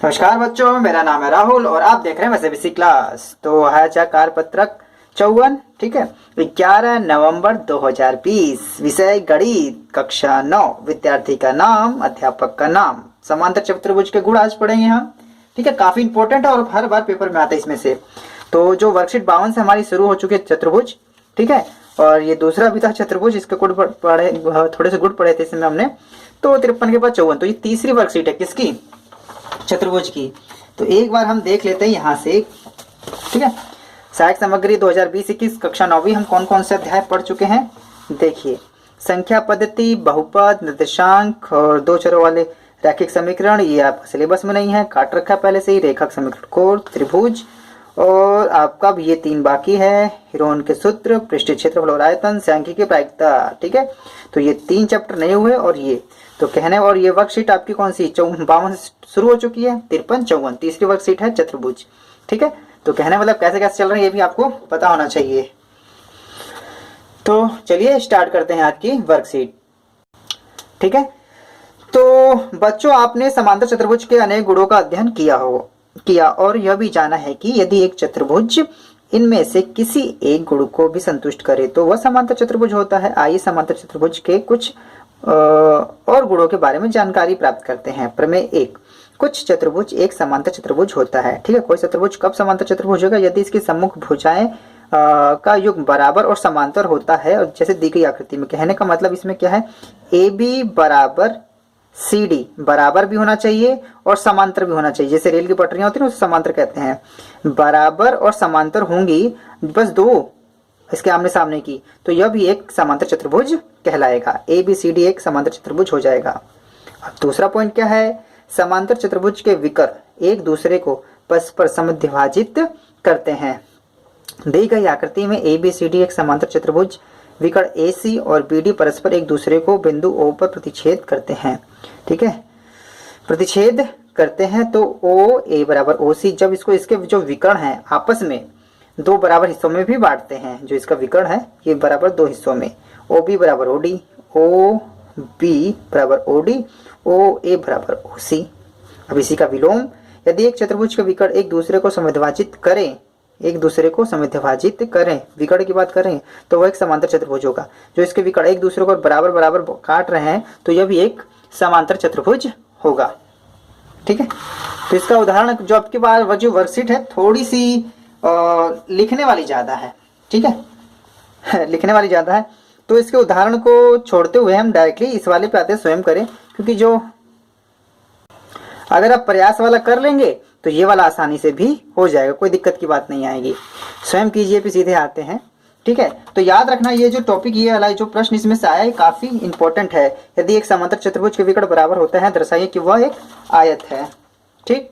नमस्कार बच्चों, मेरा नाम है राहुल और आप देख रहे हैं वैसे क्लास। तो है कारपत्रक 54, ठीक है। 11 नवंबर 2020, विषय गणित, कक्षा 9, विद्यार्थी का नाम, अध्यापक का नाम, समांतर चतुर्भुज के गुण आज पढ़ेंगे हम, ठीक है। काफी इंपॉर्टेंट है और हर बार पेपर में आता है इसमें से। तो जो वर्कशीट 52 से हमारी शुरू हो चुकी है चतुर्भुज, ठीक है। और ये दूसरा भी था चतुर्भुज, इसके गुण पढ़े, थोड़े से गुण पढ़े थे इसमें हमने। तो 53 के बाद 54, तो ये तीसरी वर्कशीट है किसकी? चतुर्भुज की। तो एक बार हम देख लेते हैं यहाँ से, ठीक है। सहायक सामग्री 2020-21 कक्षा 9वीं हम कौन कौन से अध्याय पढ़ चुके हैं देखिए। संख्या पद्धति, बहुपद, निर्देशांक और दो चरों वाले रैखिक समीकरण, ये आपका सिलेबस में नहीं है, काट रखा है पहले से ही। रेखक समीकरण, कोण, त्रिभुज, और आपका भी ये 3 बाकी है। हिरोन के सूत्र, पृष्ठीय क्षेत्रफल और आयतन, सांख्यिकी प्रायिकता, ठीक है। तो ये 3 चैप्टर नए हुए और ये तो कहने, और ये वर्कशीट आपकी कौन सी 52 से शुरू हो चुकी है, 53, 54, तीसरी वर्कशीट है चतुर्भुज, ठीक है। तो कहने मतलब कैसे कैसे चल रहे हैं ये भी आपको पता होना चाहिए। तो चलिए स्टार्ट करते हैं आज की वर्कशीट, ठीक है। तो बच्चों, आपने समांतर चतुर्भुज के अनेक गुणों का अध्ययन किया और यह भी जाना है कि यदि एक चतुर्भुज इनमें से किसी एक गुण को भी संतुष्ट करे तो वह समांतर चतुर्भुज होता है। आइए समांतर चतुर्भुज के कुछ और गुणों के बारे में जानकारी प्राप्त करते हैं। प्रमेय 1, कुछ चतुर्भुज एक समांतर चतुर्भुज होता है, ठीक है। कोई चतुर्भुज कब समांतर चतुर्भुज होगा? यदि इसकी सम्मुख भुजाएं का युग्म बराबर और समांतर होता है, और जैसे दी गई आकृति में। कहने का मतलब इसमें क्या है, ए बी बराबर सी डी बराबर भी होना चाहिए और समांतर भी होना चाहिए। जैसे रेल की पटरियां होती है ना, उसे समांतर कहते हैं। बराबर और समांतर होंगी बस दो इसके आमने सामने की, तो यह भी एक समांतर चतुर्भुज कहलाएगा। ए बी सी डी एक समांतर चतुर्भुज हो जाएगा। अब दूसरा पॉइंट क्या है, समांतर चतुर्भुज के विकर्ण एक दूसरे को परस्पर समद्विभाजित करते हैं। दी गई आकृति में ए बी सी डी एक समांतर चतुर्भुज, विकर्ण ए सी और बी डी परस्पर एक दूसरे को बिंदु ओ पर प्रतिच्छेद करते हैं, ठीक है। प्रतिच्छेद करते हैं तो ओ ए बराबर ओ सी। जब इसको इसके जो विकर्ण है आपस में दो बराबर हिस्सों में भी बांटते हैं, जो इसका विकर्ण है ये बराबर 2 हिस्सों में, ओ बी बराबर ओ डी, ओ बी बराबर ओ डी, ओ ए बराबर ओ सी। अब इसी का विलोम, यदि एक चतुर्भुज के विकर्ण एक दूसरे को समद्विभाजित करें, विकर्ण की बात करें, तो वह एक समांतर चतुर्भुज होगा। जो इसके विकर्ण एक दूसरे को बराबर बराबर काट रहे हैं, तो यह भी एक समांतर चतुर्भुज होगा, ठीक है। तो इसका उदाहरण जो आपके पास जो वर्कशीट है थोड़ी सी लिखने वाली ज्यादा है, ठीक है लिखने वाली ज्यादा है। तो इसके उदाहरण को छोड़ते हुए हम डायरेक्टली इस वाले पे आते हैं, स्वयं करें। क्योंकि जो अगर आप प्रयास वाला कर लेंगे तो ये वाला आसानी से भी हो जाएगा, कोई दिक्कत की बात नहीं आएगी। स्वयं कीजिए पे सीधे आते हैं, ठीक है। तो याद रखना ये जो टॉपिक, ये वाला जो प्रश्न इसमें से आया है काफी इंपॉर्टेंट है। यदि एक समांतर चतुर्भुज के विकर्ण बराबर होते हैं, दर्शाइए कि वह एक आयत है, ठीक।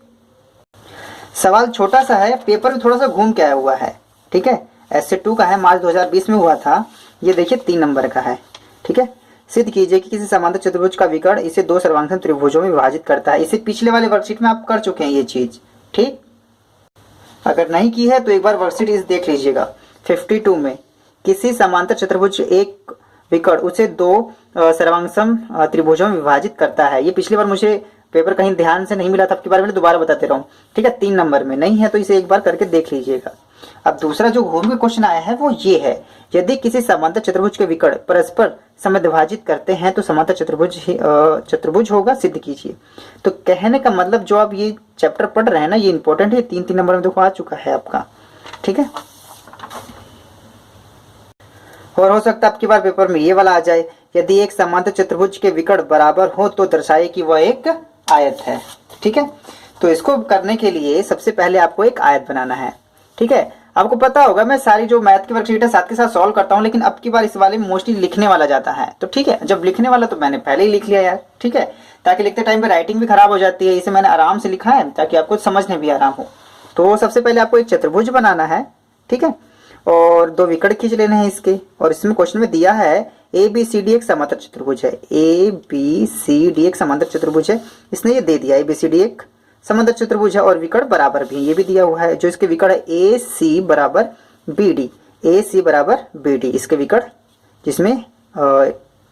सवाल छोटा सा है, पेपर में थोड़ा सा घूम के आया हुआ है, ठीक है। ऐसे 2 का है, मार्च 2020 में हुआ था। ये देखिए 3 नंबर का है, ठीक है। सिद्ध कीजिए कि किसी समांतर चतुर्भुज का विकर्ण इसे 2 सर्वांगसम त्रिभुजों में विभाजित करता है। इसे पिछले वाले वर्कशीट में आप कर चुके हैं ये चीज, ठीक। अगर नहीं की है तो एक बार वर्कशीट इस देख लीजिएगा। 52 में किसी समांतर चतुर्भुज एक विकर्ण उसे 2 सर्वांगसम त्रिभुजों में विभाजित करता है। ये पिछली बार मुझे पेपर कहीं ध्यान से नहीं मिला था, आपके बारे में दोबारा बताते रहूं, ठीक है। 3 नंबर में नहीं है तो इसे एक बार करके देख लीजिएगा। अब दूसरा जो घूम के क्वेश्चन आया है वो ये है, यदि किसी समांतर चतुर्भुज के विकर्ण परस्पर समद्विभाजित करते हैं तो समांतर चतुर्भुज होगा, सिद्ध कीजिए। तो कहने का मतलब जो आप ये चैप्टर पढ़ रहे हैं ना, ये इंपॉर्टेंट है। 3 नंबर में देखो आ चुका है आपका, ठीक है। और हो सकता है आपकी बार पेपर में ये वाला आ जाए, यदि एक समांतर चतुर्भुज के विकर्ण बराबर हो तो दर्शाइए कि वह एक आयत है, ठीक है। तो इसको करने के लिए सबसे पहले आपको एक आयत बनाना है, ठीक है। आपको पता होगा मैं सारी जो मैथ की वर्कशीट है साथ के साथ सॉल्व करता हूं, लेकिन अब की बार इस वाले में मोस्टली लिखने वाला जाता है। तो ठीक है, जब लिखने वाला तो मैंने पहले ही लिख लिया यार, ठीक है, ताकि लिखते टाइम पे राइटिंग भी खराब हो जाती है। इसे मैंने आराम से लिखा है ताकि आपको समझने भी आराम हो। तो सबसे पहले आपको एक चतुर्भुज बनाना है, ठीक है, और 2 विकर्ण खींच लेने हैं इसके। और इसमें क्वेश्चन में दिया है ए बी सी डी एक समांतर चतुर्भुज है, ए बी सी डी एक समांतर चतुर्भुज है। इसने ये दे दिया ए बी सी डी एक समांतर चतुर्भुज है और विकर्ण बराबर भी, ये भी दिया हुआ है। जो इसके विकर्ण है ए सी बराबर बी डी, ए सी बराबर बी डी, इसके विकर्ण जिसमें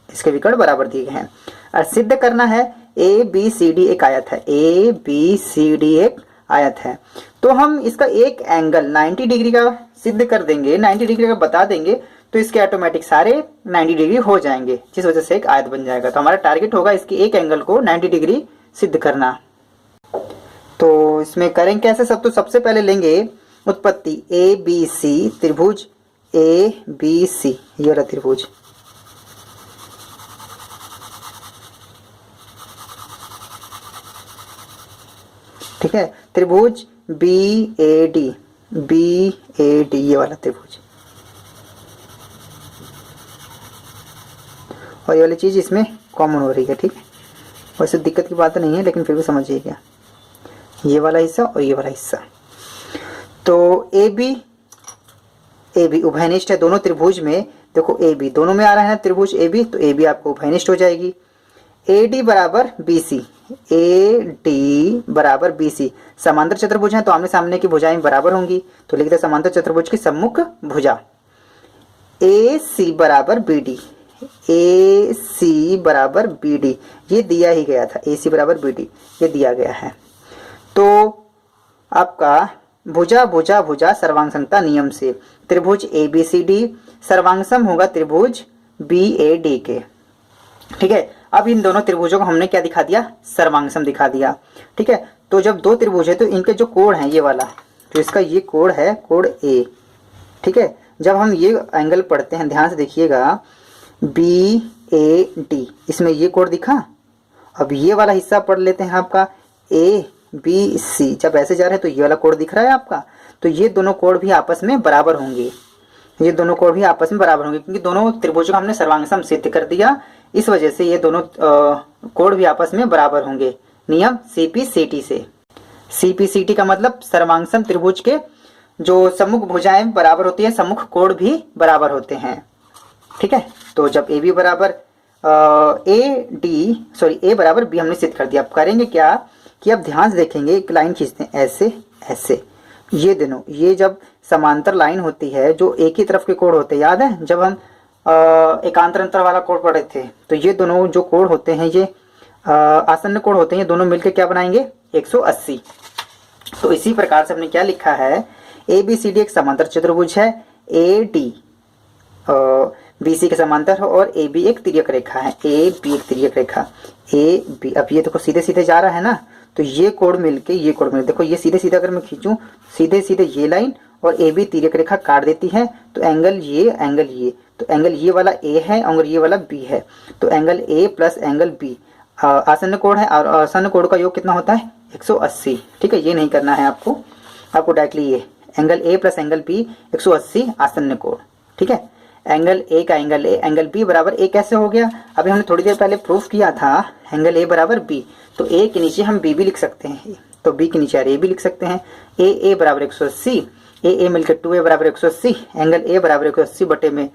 इसके विकर्ण बराबर दिए गए हैं। और सिद्ध करना है ए बी सी डी एक आयत है, ए बी सी डी एक आयत है, तो हम इसका एक एंगल 90 डिग्री का सिद्ध कर देंगे, 90 डिग्री का बता देंगे, तो इसके ऑटोमेटिक सारे 90 डिग्री हो जाएंगे, जिस वजह से एक आयत बन जाएगा। तो हमारा टारगेट होगा इसके एक एंगल को 90 डिग्री सिद्ध करना। तो इसमें करेंगे कैसे? तो सबसे पहले लेंगे उत्पत्ति ए बी सी, त्रिभुज ए बी सी, ये वाला त्रिभुज, ठीक है, त्रिभुज B A D, B A D, ये वाला त्रिभुज, और ये वाली चीज इसमें कॉमन हो रही है, ठीक है, वैसे दिक्कत की बात नहीं है, लेकिन फिर भी समझिएगा, ये वाला हिस्सा और ये वाला हिस्सा। तो ए बी उभयनिष्ठ है दोनों त्रिभुज में, देखो ए बी दोनों में आ रहा है त्रिभुज ए बी, तो ए बी आपको उभयनिष्ठ हो जाएगी। ए डी बराबर बी सी, ए डी बराबर बी सी, समांतर चतुर्भुज है तो आमने सामने की भुजाएं बराबर होंगी, तो लिखते हैं समांतर चतुर्भुज की सम्मुख भुजा। ए सी बराबर बी डी, ए सी बराबर बी डी, ये दिया ही गया था, ए सी बराबर बी डी ये दिया गया है। तो आपका भुजा भुजा भुजा सर्वांगसमता नियम से त्रिभुज ए बी सी डी सर्वांगसम होगा त्रिभुज बी ए डी के, ठीक है। अब इन दोनों त्रिभुजों को हमने क्या दिखा दिया? सर्वांगसम दिखा दिया, ठीक है। तो जब दो त्रिभुज है तो इनके जो कोण है, ये वाला जो इसका ये कोण है, कोण ए, ठीक है, जब हम ये एंगल पढ़ते हैं ध्यान से देखिएगा, बी ए डी, इसमें ये कोण दिखा। अब ये वाला हिस्सा पढ़ लेते हैं आपका ए बी सी, जब ऐसे जा रहे हैं तो ये वाला कोण दिख रहा है आपका, तो ये दोनों कोण भी आपस में बराबर होंगे, ये दोनों कोण भी आपस में बराबर होंगे, क्योंकि दोनों त्रिभुजों का हमने सर्वांगसम सिद्ध कर दिया, इस वजह से ये दोनों कोण भी आपस में बराबर होंगे, नियम सीपीसीटी से। सीपीसीटी का मतलब सर्वांगसम त्रिभुज के जो सम्मुख भुजाएं बराबर होती है, सम्मुख कोण भी बराबर होते हैं, ठीक है। तो जब ए बी बराबर ए बराबर बी हमने सिद्ध कर दिया। अब करेंगे क्या कि अब ध्यान से देखेंगे, एक लाइन खींचते हैं ऐसे ऐसे, ये दोनों, ये जब समांतर लाइन होती है जो एक ही तरफ के कोण होते हैं, याद है जब हम एकांतर अंतर वाला कोण पढ़े थे, तो ये दोनों जो कोण होते हैं ये आसन्न कोण होते हैं, ये दोनों मिलकर क्या बनाएंगे? 180। तो इसी प्रकार से हमने क्या लिखा है, ए बी सी डी एक समांतर चतुर्भुज है, ए डी बी सी के समांतर है, और ए बी एक तिर्यक रेखा है, ए बी एक तिर्यक रेखा, ए बी। अब ये देखो सीधे सीधे जा रहा है ना, तो ये कोण मिलके ये कोण मिलके, देखो ये सीधे सीधे अगर मैं खींचूं, सीधे सीधे ये लाइन और ए बी तिर्यक रेखा काट देती है, तो एंगल ये, एंगल ये, तो एंगल ये वाला ए है और ये वाला बी है, तो angle A plus angle B आसन्न कोण है, और आसन्न कोण का योग कितना होता है? 180, ठीक है। ये नहीं करना है आपको, आपको डायरेक्टली ये angle A plus angle B 180 आसन्न कोण, ठीक है। एंगल ए का एंगल ए, एंगल बी बराबर ए कैसे हो गया? अभी हमने थोड़ी देर पहले प्रूफ किया था, एंगल ए बराबर बी, तो ए के नीचे हम बी भी लिख सकते हैं, तो बी के नीचे ए भी लिख सकते हैं। ए बराबर 180, ए मिलकर 2a बराबर 180, एंगल ए बराबर 180 बटे में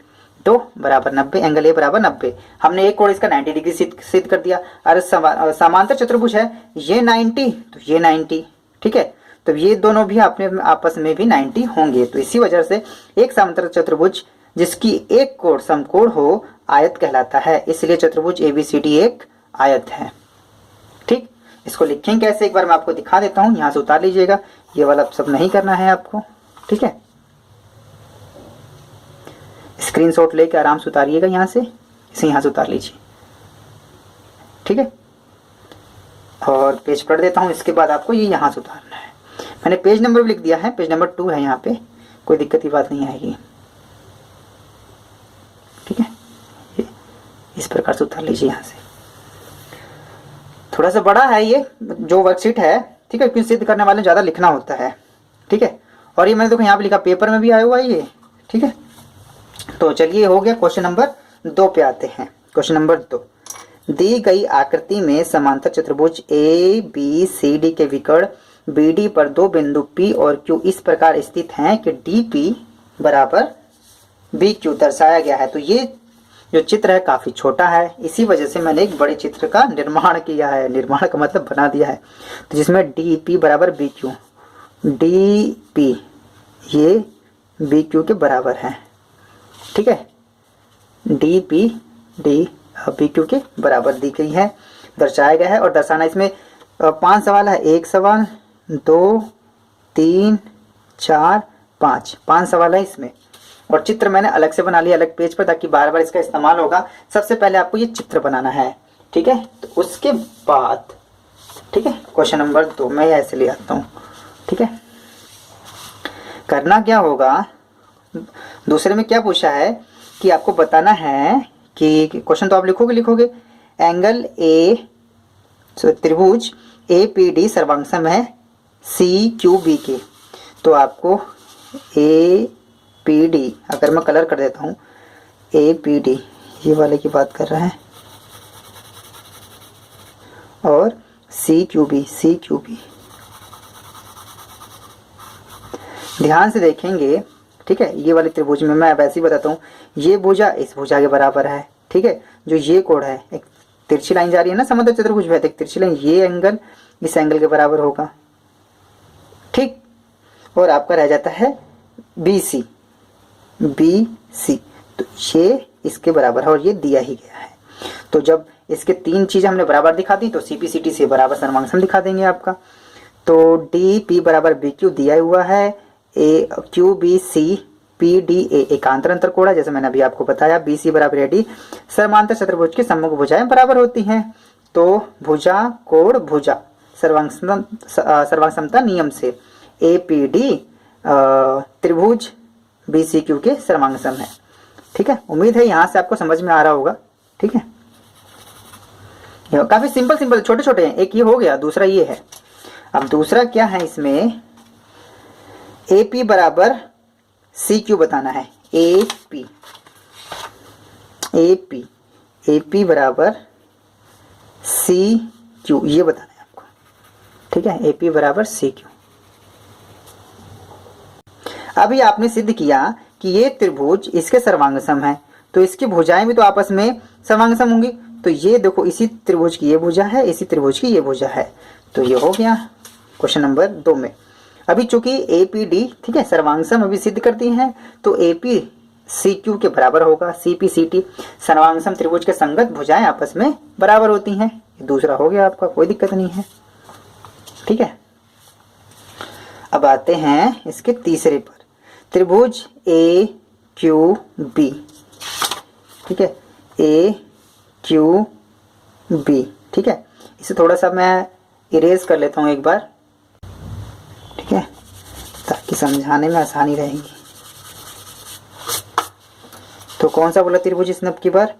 2 बराबर 90, एंगल ए बराबर 90। हमने एक कोण इसका 90 डिग्री सिद्ध कर दिया। अरे समांतर चतुर्भुज है, ये 90 तो ये 90, ठीक है। तो ये दोनों भी अपने आपस में भी 90 होंगे। तो इसी वजह से एक समांतर चतुर्भुज जिसकी एक कोण समकोण हो आयत कहलाता है, इसलिए चतुर्भुज एबीसीडी एक आयत है, ठीक। इसको लिखें कैसे, एक बार मैं आपको दिखा देता हूं, यहां से उतार लीजिएगा, ये वाला सब नहीं करना है आपको, ठीक है। स्क्रीनशॉट लेके आराम से उतारिएगा, यहां से इसे यहां से उतार लीजिए, ठीक है। और पेज पढ़ देता हूं, इसके बाद आपको ये यहां से उतारना है। मैंने पेज नंबर भी लिख दिया है, पेज नंबर 2 है यहाँ पे, कोई दिक्कत की बात नहीं आएगी, ठीक है। इस प्रकार से उतार लीजिए, यहाँ से थोड़ा सा बड़ा है ये जो वर्कशीट है, ठीक है, क्योंकि सिद्ध करने वाले ज्यादा लिखना होता है, ठीक है। और ये मैंने देखो यहाँ पे लिखा, पेपर में भी आया हुआ है ये, ठीक है। तो चलिए हो गया, क्वेश्चन नंबर 2 पे आते हैं। क्वेश्चन नंबर 2, दी गई आकृति में समांतर चतुर्भुज ए बी सी डी के विकर्ण बी डी पर दो बिंदु पी और क्यू इस प्रकार स्थित हैं कि डी पी बराबर बी क्यू दर्शाया गया है। तो ये जो चित्र है काफी छोटा है, इसी वजह से मैंने एक बड़े चित्र का निर्माण किया है, निर्माण का मतलब बना दिया है। तो जिसमें डी पी बराबर बी क्यू, डी पी ये बी क्यू के बराबर है, ठीक है। D P D B Q के बराबर दी गई है। दर्शाया गया है। और दर्शाना इसमें 5 सवाल है, 1 सवाल, 2, 3, 4, 5 सवाल है इसमें। और चित्र मैंने अलग से बना लिया अलग पेज पर, ताकि बार बार इसका इस्तेमाल होगा। सबसे पहले आपको ये चित्र बनाना है, ठीक है। तो उसके बाद, ठीक है, क्वेश्चन नंबर 2 मैं ऐसे ले आता हूँ, ठीक है। करना क्या होगा, दूसरे में क्या पूछा है कि आपको बताना है कि क्वेश्चन तो आप लिखोगे एंगल ए, त्रिभुज APD सर्वांगसम है CQB के। तो आपको APD, अगर मैं कलर कर देता हूँ, APD ये वाले की बात कर रहा है, और CQB ध्यान से देखेंगे, ठीक है। ये वाले त्रिभुज में मैं वैसे ही बताता हूँ, ये भुजा इस भुजा के बराबर है, ठीक है। जो ये कोण है, एक तिरछी लाइन जा रही है ना समांतर चतुर्भुज में, एक तिरछी लाइन, ये एंगल इस एंगल के बराबर होगा, ठीक। और आपका रह जाता है BC, तो ये इसके बराबर है और ये दिया ही गया है। तो जब इसके 3 चीजें हमने बराबर दिखा दी तो CPCT से बराबर सर्वांगसम दिखा देंगे आपका। तो DP बराबर BQ दिया हुआ है, QBC PDA एकांतर अंतर कोण है, जैसे मैंने अभी आपको बताया। BC बराबर AD समांतर चतुर्भुज की सम्मुख भुजाएं बराबर होती हैं। तो भुजा कोण भुजा सर्वांगसमता नियम से APD त्रिभुज BCQ के सर्वांगसम है, ठीक है। उम्मीद है यहाँ से आपको समझ में आ रहा होगा, ठीक है। काफी सिंपल छोटे छोटे हैं। एक ये हो गया, दूसरा ये है। अब दूसरा क्या है, इसमें AP बराबर CQ बताना है। AP बराबर CQ ये बताना है आपको, ठीक है। AP बराबर CQ। अभी आपने सिद्ध किया कि ये त्रिभुज इसके सर्वांगसम है, तो इसकी भुजाएं भी तो आपस में सर्वांगसम होंगी। तो ये देखो, इसी त्रिभुज की ये भुजा है, इसी त्रिभुज की ये भुजा है। तो ये हो गया क्वेश्चन नंबर 2 में। अभी चूंकि APD, ठीक है, सर्वांगसम अभी सिद्ध करती हैं, तो AP CQ के बराबर होगा। CPCT सर्वांगसम त्रिभुज के संगत भुजाएं आपस में बराबर होती हैं। दूसरा हो गया आपका, कोई दिक्कत नहीं है, ठीक है। अब आते हैं इसके तीसरे पर, त्रिभुज AQB, ठीक है, AQB, ठीक है। इसे थोड़ा सा मैं इरेज कर लेता हूं एक बार, ठीक है, ताकि समझाने में आसानी रहेगी। तो कौन सा बोला त्रिभुज इसने अब की बार,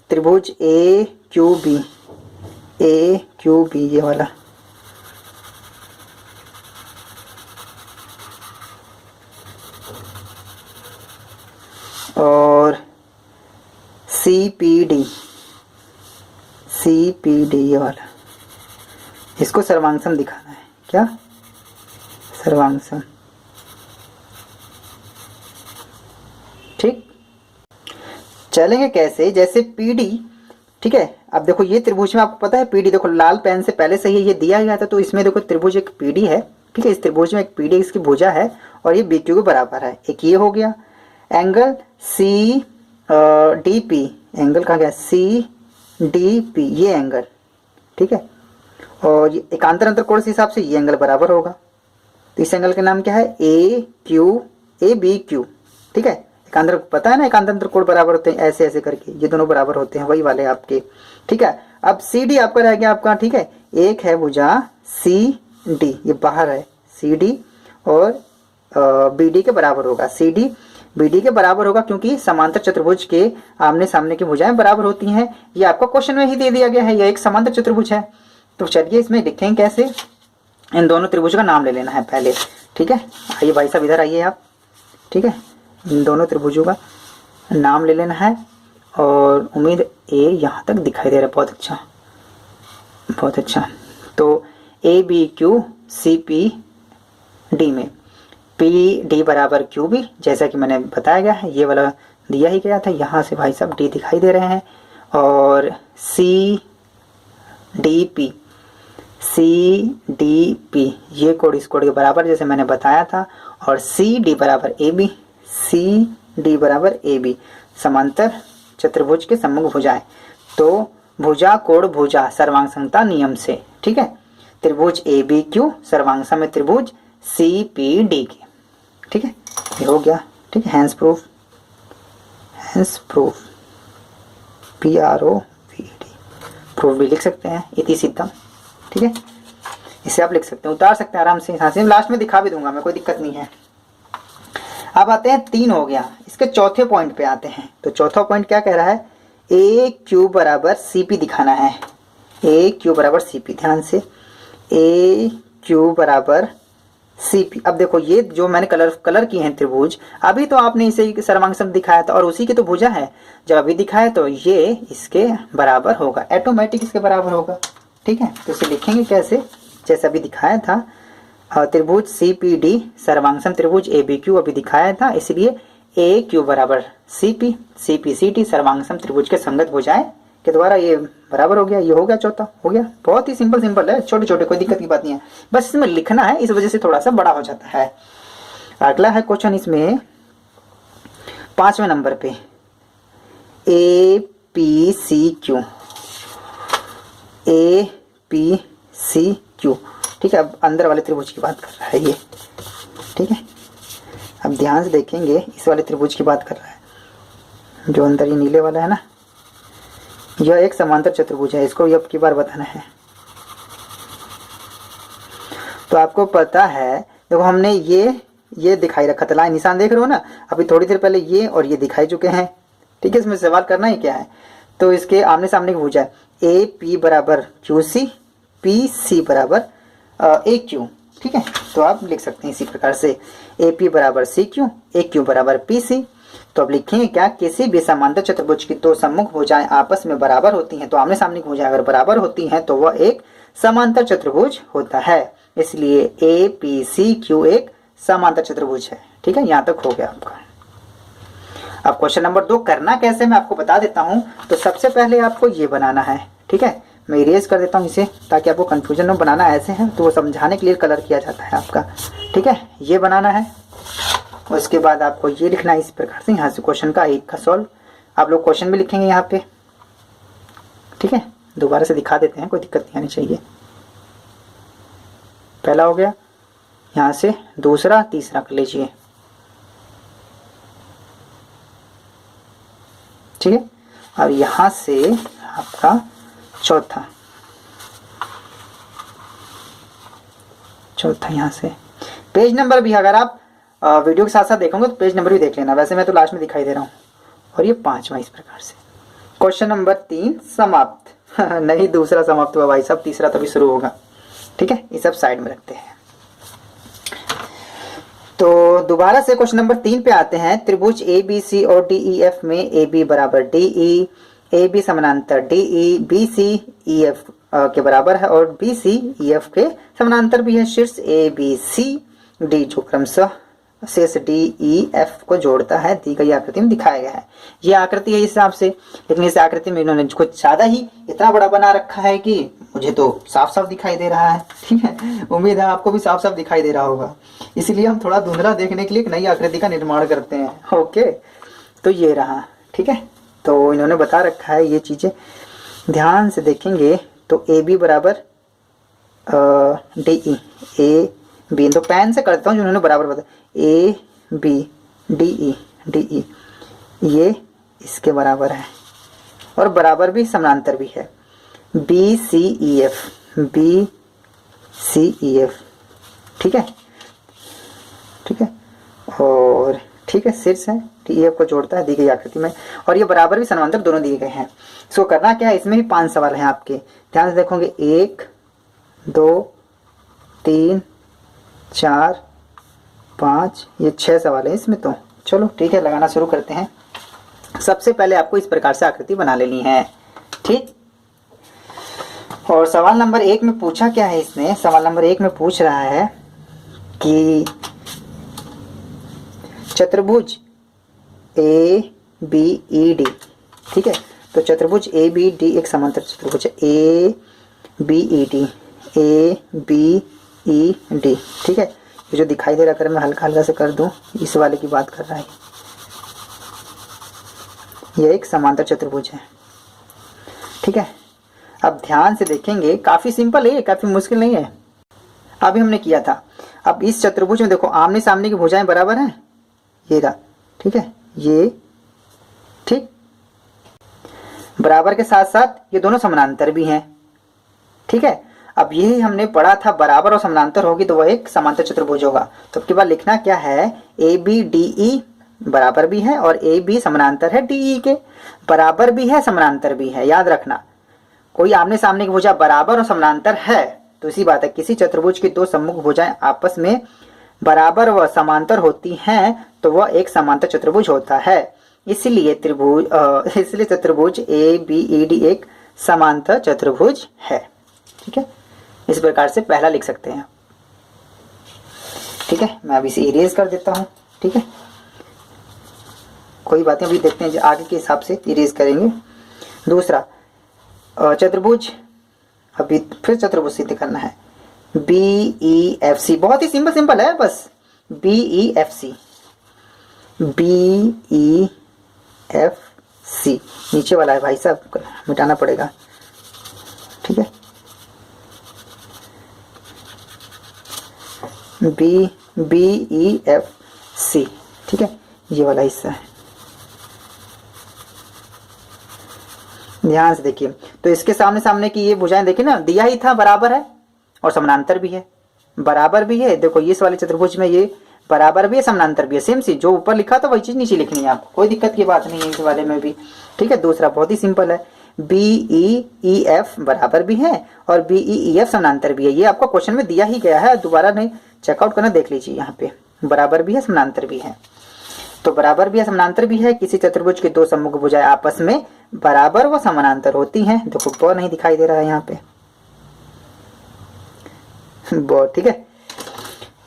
त्रिभुज AQB ये वाला। और CPD ये वाला, इसको सर्वांगसम दिखाना है। क्या सर्वांगसम, ठीक। चलेंगे कैसे, जैसे PD, ठीक है। अब देखो ये त्रिभुज में आपको पता है PD, देखो लाल पेन से पहले से ही ये दिया गया था। तो इसमें देखो त्रिभुज एक PD है, ठीक है। इस त्रिभुज में एक PD इसकी भुजा है और ये BQ के बराबर है। एक ये हो गया एंगल CDP, एंगल कहाँ गया, CDP ये एंगल, ठीक है। और ये एकांतर अंतर कोण के हिसाब से ये एंगल बराबर होगा। तो इस एंगल का नाम क्या है, ABQ, ठीक है। एकांतर पता है ना, एकांतर अंतर कोण बराबर होते हैं, ऐसे ऐसे करके ये दोनों बराबर होते हैं, वही वाले आपके, ठीक है। अब CD आपका रह गया आपका, ठीक है। एक है भुजा CD, ये बाहर है CD, और BD के बराबर होगा। CD BD के बराबर होगा, क्योंकि समांतर चतुर्भुज के आमने सामने की भुजाएं बराबर होती हैं। ये आपका क्वेश्चन में ही दे दिया गया है, यह एक समांतर चतुर्भुज है। तो चलिए इसमें लिखेंगे कैसे, इन दोनों त्रिभुज का नाम ले लेना है पहले, ठीक है। आइए भाई साहब इधर आइए आप, ठीक है। इन दोनों त्रिभुजों का नाम ले लेना है। और उम्मीद ए यहाँ तक दिखाई दे रहा है, बहुत अच्छा बहुत अच्छा। तो ABQ CPD में PD बराबर QB, जैसा कि मैंने बताया गया है, ये वाला दिया ही गया था। यहाँ से भाई साहब D दिखाई दे रहे हैं। और CDP ये कोण इस कोण के बराबर, जैसे मैंने बताया था। और CD बराबर AB समांतर चतुर्भुज के सम्मुख भुजाएं। तो भुजा कोण भुजा सर्वांग समता नियम से, ठीक है। त्रिभुज ए बी क्यू सर्वांग सम है त्रिभुज सी पी डी के, ठीक है। ये हो गया, ठीक है। हैंस प्रूफ PROVD प्रूफ भी लिख सकते हैं, इति सिद्धम, ठीक है। इसे आप लिख सकते हैं, उतार सकते हैं आराम से, यहाँ से लास्ट में दिखा भी दूंगा मैं, कोई दिक्कत नहीं है। अब आते हैं 3 हो गया, इसके चौथे पॉइंट पे आते हैं। तो चौथा पॉइंट क्या कह रहा है, ए क्यू बराबर CP दिखाना है। ए क्यू बराबर CP, ध्यान से, ए क्यू बराबर CP। अब देखो ये जो मैंने कलर किए हैं त्रिभुज, अभी तो आपने इसे सर्वांग सम दिखाया था और उसी की तो भुजा है। जब अभी दिखाया तो ये इसके बराबर होगा, ऑटोमेटिक इसके बराबर होगा, ठीक है। तो इसे लिखेंगे कैसे, जैसे अभी दिखाया था, त्रिभुज CPD सर्वांग सम त्रिभुज ABQ अभी दिखाया था, इसलिए AQ बराबर CP, CPCD सर्वांग सम त्रिभुज के संगत भुजाएं के द्वारा ये बराबर हो गया। ये हो गया, चौथा हो गया। बहुत ही सिंपल है, छोटे छोटे, कोई दिक्कत की बात नहीं है, बस इसमें लिखना है, इस वजह से थोड़ा सा बड़ा हो जाता है। अगला है क्वेश्चन इसमें 5वें नंबर पे, APCQ, ठीक है। अब अंदर वाले त्रिभुज की बात कर रहा है ये, ठीक है। अब ध्यान से देखेंगे, इस वाले त्रिभुज की बात कर रहा है, जो अंदर ये नीले वाला है ना, यह एक समांतर चतुर्भुज है, इसको अब की बार बताना है। तो आपको पता है, देखो हमने ये दिखाई रखा था, लाइन निशान देख रहे हो ना, अभी थोड़ी देर पहले ये और ये दिखाई चुके हैं, ठीक है। इसमें सवाल करना ही क्या है, तो इसके आमने सामने की भुजा है, AP बराबर QC, PC बराबर AQ, ठीक है। तो आप लिख सकते हैं इसी प्रकार से, AP बराबर CQ, AQ बराबर PC। तो अब लिखेंगे क्या, किसी भी समांतर चतुर्भुज की 2 सम्मुख भुजाएं आपस में बराबर होती हैं, तो आमने सामने की भुजाएं अगर बराबर होती हैं तो वह एक समांतर चतुर्भुज होता है, इसलिए APCQ एक समांतर चतुर्भुज है, ठीक है। यहाँ तक हो गया आपका। अब क्वेश्चन नंबर 2 करना कैसे मैं आपको बता देता हूँ। तो सबसे पहले आपको ये बनाना है, ठीक है। मैं इरेज कर देता हूँ इसे, ताकि आपको कंफ्यूजन में बनाना ऐसे है तो वो समझाने के लिए कलर किया जाता है आपका, ठीक है। ये बनाना है, उसके बाद आपको ये लिखना है इस प्रकार से, यहाँ से क्वेश्चन का 1 का सॉल्व। आप लोग क्वेश्चन भी लिखेंगे यहाँ पे, ठीक है। दोबारा से दिखा देते हैं, कोई दिक्कत नहीं आनी चाहिए। पहला हो गया, यहाँ से दूसरा, तीसरा कर लीजिए, ठीक है। और यहाँ से आपका चौथा यहाँ से पेज नंबर भी, अगर आप वीडियो के साथ साथ देखोगे तो पेज नंबर भी देख लेना, वैसे मैं तो लास्ट में दिखाई दे रहा हूँ। और ये 5वां इस प्रकार से। क्वेश्चन नंबर 3 समाप्त नहीं, दूसरा समाप्त हुआ भाई साहब, तीसरा तभी शुरू होगा, ठीक है। ये सब साइड में रखते हैं। तो दोबारा से क्वेश्चन नंबर 3 पे आते हैं। त्रिभुज ABC और DEF में AB बराबर DE, AB समानांतर DE, BC EF के बराबर है और BC EF के समानांतर भी है। शीर्ष ABCD जो क्रमशः शेष DEF को जोड़ता है, दी गई आकृति में दिखाया गया है। ये आकृति है इस हिसाब से, लेकिन इस आकृति में इन्होंने कुछ ज्यादा ही इतना बड़ा बना रखा है कि मुझे तो साफ साफ दिखाई दे रहा है, ठीक है। उम्मीद है आपको भी साफ साफ दिखाई दे रहा होगा, इसीलिए हम थोड़ा धुंधला देखने के लिए एक नई आकृति का निर्माण करते हैं। ओके, तो ये रहा, ठीक है। तो इन्होंने बता रखा है ये चीजें, ध्यान से देखेंगे तो AB बराबर DE, AB तो पेन से करता हूँ, जिन्होंने बराबर बता, AB DE ये इसके बराबर है और बराबर भी समानांतर भी है। BCEF, ठीक है, ठीक है। और ठीक है, शीर्ष है, DEF को जोड़ता है दी गई आकृति में, और ये बराबर भी समानांतर दोनों दिए गए हैं। इसको करना क्या है, इसमें भी 5 सवाल हैं आपके, ध्यान से देखोगे। 1 2 3 4 5, ये 6 सवाल है इसमें। तो चलो ठीक है, लगाना शुरू करते हैं। सबसे पहले आपको इस प्रकार से आकृति बना लेनी है, ठीक। और सवाल नंबर 1 में पूछा क्या है इसने, सवाल नंबर 1 में पूछ रहा है कि चतुर्भुज ABED, ठीक है। तो चतुर्भुज ABD एक समांतर चतुर्भुज है, ABED, ठीक है। ये जो दिखाई दे रहा है, अगर मैं हल्का हल्का से कर दूं, इस वाले की बात कर रहा है, यह एक समांतर चतुर्भुज है, ठीक है। अब ध्यान से देखेंगे, काफी सिंपल है, काफी मुश्किल नहीं है। अभी हमने किया था। अब इस चतुर्भुज में देखो आमने सामने की भुजाएं बराबर हैं, ये रहा, ठीक है, ये ठीक, बराबर के साथ साथ ये दोनों समानांतर भी हैं, ठीक है। अब यही हमने पढ़ा था, बराबर और समानांतर होगी तो वह एक समांतर चतुर्भुज होगा। तो अब के बाद लिखना क्या है, ए बी डी ई बराबर भी है और ए बी समानांतर है डी ई के, बराबर भी है समानांतर भी है। याद रखना, कोई आमने सामने की भुजा बराबर और समानांतर है तो इसी बात है, किसी चतुर्भुज की दो सम्मुख भुजाएं आपस में बराबर व समांतर होती हैं तो वह एक समांतर चतुर्भुज होता है। इसलिए चतुर्भुज ए बी ई डी एक समांतर चतुर्भुज है, ठीक है। इस प्रकार से पहला लिख सकते हैं, ठीक है। मैं अभी इसे इरेज कर देता हूं, ठीक है, कोई बातें अभी देखते हैं आगे के हिसाब से इरेज करेंगे। दूसरा चतुर्भुज, अभी फिर चतुर्भुज सिद्ध करना है, बी ई एफ सी, बहुत ही सिंपल है, बस B E F C, B E F C, नीचे वाला है भाई साहब, मिटाना पड़ेगा, ठीक है। बी ई एफ सी, ठीक है, ये वाला हिस्सा है। ध्यान से देखिए, तो इसके सामने सामने की ये भुजाएं देखिए ना, दिया ही था, बराबर है और समानांतर भी है, बराबर भी है। देखो इस वाले चतुर्भुज में ये बराबर भी है समानांतर भी है, सेम सी, जो ऊपर लिखा था वही चीज नीचे लिखनी है आपको, कोई दिक्कत की बात नहीं है इस वाले में भी, ठीक है। दूसरा बहुत ही सिंपल है, बी ई एफ बराबर भी है और बी ई एफ समानांतर भी है। ये आपको क्वेश्चन में दिया ही गया है, दोबारा नहीं चेकआउट करना, देख लीजिए यहाँ पे बराबर भी है समानांतर भी है। तो बराबर भी है समानांतर भी है, किसी चतुर्भुज की दो सम्मुख भुजाएं आपस में बराबर व समानांतर होती हैं। देखो ब नहीं दिखाई दे रहा है यहाँ पे, ब, ठीक है,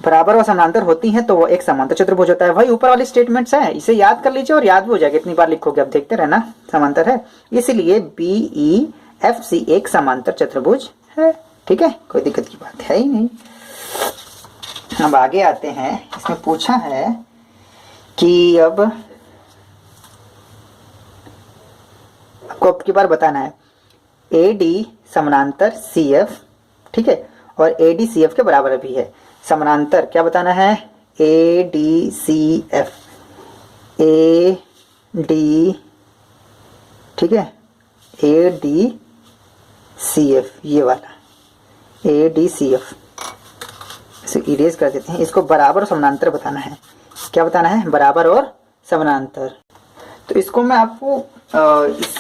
बराबर व समानांतर होती हैं तो वो एक समांतर चतुर्भुज होता है। वही ऊपर वाली स्टेटमेंट्स है, इसे याद कर लीजिए और याद भी हो जाएगा, इतनी बार लिखोगे, अब देखते रहना, समांतर है, इसलिए बी ई एफ सी एक समांतर चतुर्भुज है, ठीक है, कोई दिक्कत की बात है ही नहीं। अब आगे आते हैं, इसमें पूछा है कि अब आपको अब की बार बताना है ए डी समानांतर सी एफ, ठीक है, और ए डी सी एफ के बराबर भी है। समानांतर क्या बताना है, A D C F, A D, ठीक है, ए डी सी एफ, ये वाला ए डी सी एफ, इसे इरेज कर देते हैं। इसको बराबर और समानांतर बताना है, क्या बताना है, बराबर और समानांतर। तो इसको मैं आपको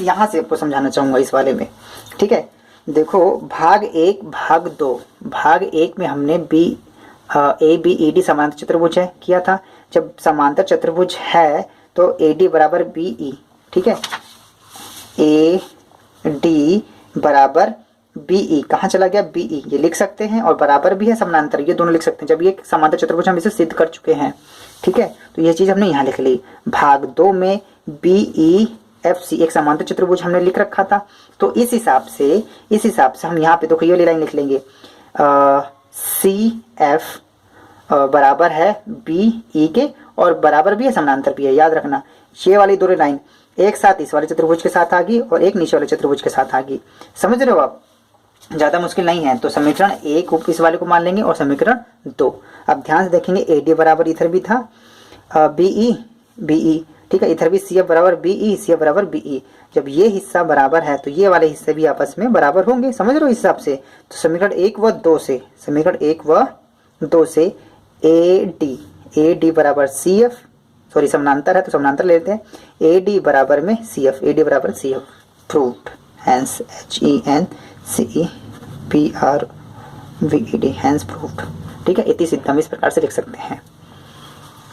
यहाँ से आपको समझाना चाहूंगा इस वाले में, ठीक है। देखो भाग एक भाग दो, भाग एक में हमने B A B E D समांतर चतुर्भुज है किया था। जब समांतर चतुर्भुज है तो ए डी बराबर बी ई, ठीक है, ए डी बराबर बी ई, कहाँ चला गया, बी ई, ये लिख सकते हैं, और बराबर भी है समानांतर, ये दोनों लिख सकते हैं। जब ये समांतर चतुर्भुज हम इसे सिद्ध कर चुके हैं, ठीक है, तो ये चीज हमने यहाँ लिख ली। भाग दो में बी ई एफ सी एक समांतर चतुर्भुज हमने लिख रखा था, तो इस हिसाब से हम यहाँ पे देखो ये वाली लाइन लिख लेंगे, सी एफ बराबर है बी ई के और बराबर भी है समानांतर भी है। याद रखना ये वाली दो लाइन एक साथ इस वाले चतुर्भुज के साथ आ गई और एक नीचे वाले चतुर्भुज के साथ आ गई, समझ रहे हो आप, ज्यादा मुश्किल नहीं है। तो समीकरण एक इस वाले को मान लेंगे और समीकरण दो। अब ध्यान से देखेंगे ए डी बराबर इधर भी था बी ई, ठीक है, इधर भी सी एफ बराबर बी ई, सी एफ बराबर बी ई। जब ये हिस्सा बराबर है तो ये वाले हिस्से भी आपस में बराबर होंगे, समझ रहे हो इस हिसाब से। तो समीकरण एक व दो से ए डी बराबर सी एफ, सॉरी समानांतर है तो समानांतर ले लेते हैं, ए डी बराबर में सी एफ, ए डी बराबर C F, proved, hence H E N C E P R V E D, hence proved, ठीक है। इति सिद्धम इस प्रकार से लिख सकते हैं,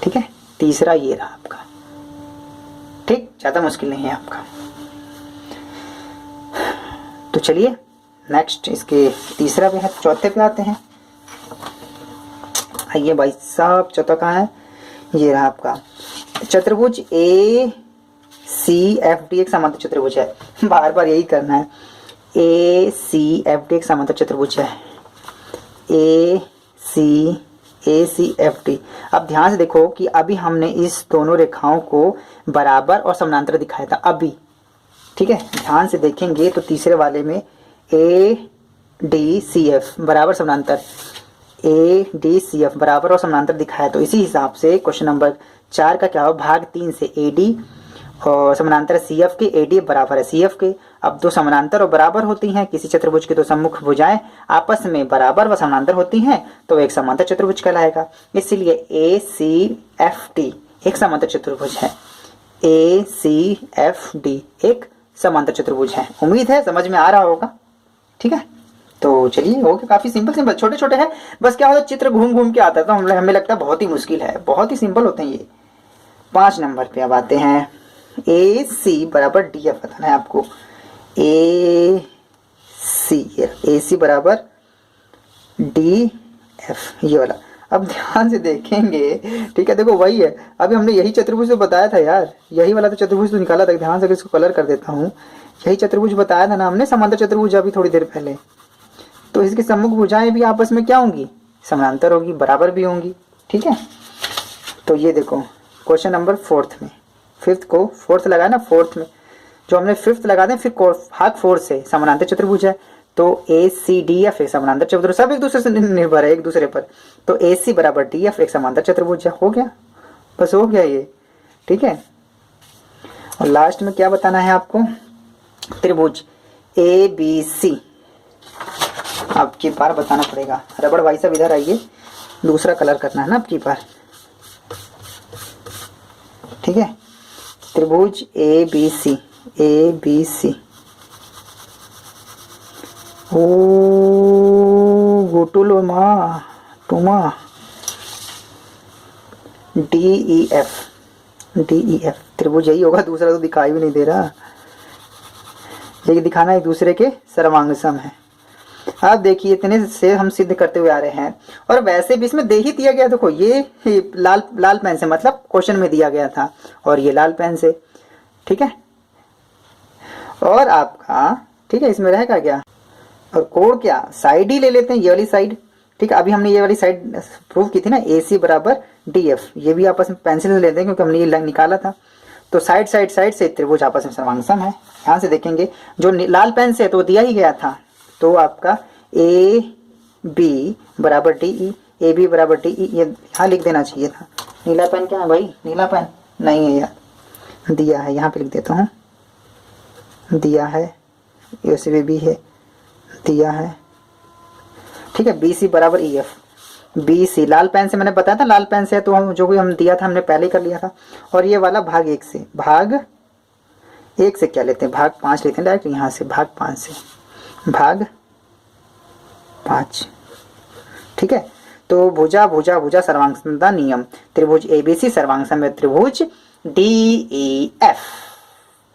ठीक है। तीसरा ये रहा आपका, ठीक, ज्यादा मुश्किल नहीं है आपका। तो चलिए नेक्स्ट इसके तीसरा पे है, चौथे पे आते हैं। आइए भाई साहब, चौथा कहाँ है, ये रहा आपका चतुर्भुज ए सी एफ डी एक समांतर चतुर्भुज है, बार बार यही करना है, ए सी एफ डी एक समांतर चतुर्भुज है, ए सी एफ डी। अब ध्यान से देखो कि अभी हमने इस दोनों रेखाओं को बराबर और समानांतर दिखाया था अभी, ठीक है। ध्यान से देखेंगे तो तीसरे वाले में ADCF बराबर समानांतर, ADCF बराबर और समानांतर दिखाया, तो इसी हिसाब से क्वेश्चन नंबर 4 का क्या हो, भाग 3 से AD और समानांतर CF के, AD बराबर है CF के। अब दो समानांतर और बराबर होती हैं, किसी चतुर्भुज की दो सम्मुख भुजाएं आपस में बराबर व समानांतर होती हैं तो एक समांतर चतुर्भुज कहलाएगा। इसलिए ACFD एक समांतर चतुर्भुज है, ACFD एक समांतर चतुर्भुज है। उम्मीद है समझ में आ रहा होगा। ठीक है, तो चलिए हो गया, काफी सिंपल सिंपल छोटे छोटे हैं। बस क्या होता है, चित्र घूम घूम के आता है तो हमें लगता है बहुत ही मुश्किल है, बहुत ही सिंपल होते हैं ये। 5 नंबर पे अब आते हैं, AC बराबर DF बताना है आपको, AC बराबर DF ये वाला। अब ध्यान से देखेंगे, ठीक है, देखो वही है, अभी हमने यही चतुर्भुज तो बताया था यार, यही वाला तो चतुर्भुज तो निकाला था। ध्यान से इसको कलर कर देता हूँ, यही चतुर्भुज बताया था ना हमने, समांतर चतुर्भुज अभी थोड़ी देर पहले। तो इसकी सम्मुख भुजाएं भी आपस में क्या होंगी, समानांतर होगी, बराबर भी होंगी। ठीक है, तो ये देखो क्वेश्चन नंबर 4 में, 5th को 4th लगाया ना, 4th में जो हमने 5th लगा दें, फिर भाग 4 से समानांतर चतुर्भुज है, तो ACDF एक समानांतर चतुर्भुज, सब एक दूसरे से निर्भर है एक दूसरे पर, तो AC बराबर DF एक समांतर चतुर्भुज है। हो गया, बस हो गया ये। ठीक है, और लास्ट में क्या बताना है आपको, त्रिभुज ABC आपकी बार बताना पड़ेगा। रबड़ भाई साहब इधर आइए, दूसरा कलर करना है ना आपकी बार। ठीक है, त्रिभुज ABC ओ गोटुलो मा टुमा DEF त्रिभुज यही होगा, दूसरा तो दिखाई भी नहीं दे रहा। ये दिखाना एक दूसरे के सर्वांगसम है। आप देखिए इतने से हम सिद्ध करते हुए आ रहे हैं, और वैसे भी इसमें दे ही दिया गया, देखो ये लाल पेन से, मतलब क्वेश्चन में दिया गया था, और ये लाल पेन से। ठीक है, और आपका ठीक है, इसमें रहेगा क्या, और कोण क्या, साइड ही ले लेते हैं, ये वाली साइड। ठीक है, अभी हमने ये वाली साइड प्रूव की थी ना, AC बराबर DF, ये भी आपस में पेंसिल से लेते हैं क्योंकि हमने ये निकाला था। तो साइड से त्रिभुज आपस में सर्वांगसम है। ध्यान से देखेंगे, जो लाल पेन से तो दिया ही गया था, तो आपका AB बराबर DE, AB बराबर DE ये यहाँ लिख देना चाहिए था। नीला पेन क्या है भाई, नीला पेन नहीं है यार, दिया है, यहाँ पे लिख देता हूँ, दिया है, USB भी है, दिया है। ठीक है, BC बराबर EF, BC लाल पेन से मैंने बताया था, लाल पेन से तो हम जो भी हम दिया था हमने पहले ही कर लिया था। और ये वाला भाग 1 से, भाग 1 से क्या लेते हैं, भाग 5 लेते हैं डायरेक्ट यहाँ से, भाग 5 से, भाग 5। ठीक है, तो भुजा भुजा भुजा सर्वांगसमता नियम, त्रिभुज ABC सर्वांगसम है त्रिभुज DEF,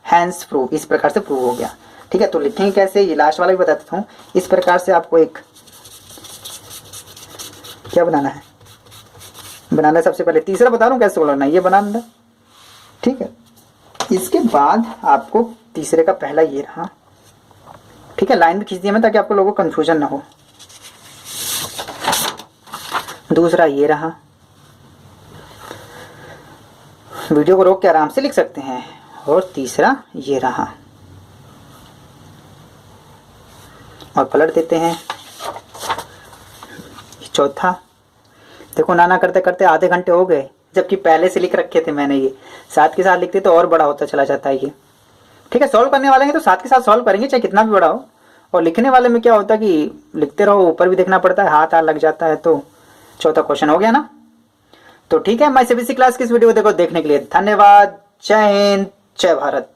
हैंस प्रूव, इस प्रकार से प्रूव हो गया। ठीक है, तो लिखेंगे कैसे, ये लास्ट वाला भी बता देता हूँ। इस प्रकार से आपको एक क्या बनाना है, सबसे पहले तीसरा बता रहा हूँ कैसे बनाना है, ये बनाना। ठीक है, इसके बाद आपको तीसरे का पहला ये रहा। ठीक है, लाइन भी खींच दिया मैं ताकि आपको लोगों को कंफ्यूजन ना हो। दूसरा ये रहा, वीडियो को रोक के आराम से लिख सकते हैं। और तीसरा ये रहा, और पलट देते हैं। चौथा, देखो नाना करते करते आधे घंटे हो गए, जबकि पहले से लिख रखे थे मैंने, ये साथ के साथ लिखते तो और बड़ा होता चला जाता है ये। ठीक है, सॉल्व करने वाले हैं तो साथ के साथ सॉल्व करेंगे चाहे कितना भी बड़ा हो, और लिखने वाले में क्या होता है कि लिखते रहो, ऊपर भी देखना पड़ता है, हाथ लग जाता है। तो चौथा क्वेश्चन हो गया ना। तो ठीक है, मैं CBSE क्लास की इस वीडियो को देखने के लिए धन्यवाद। जय हिंद, जय भारत।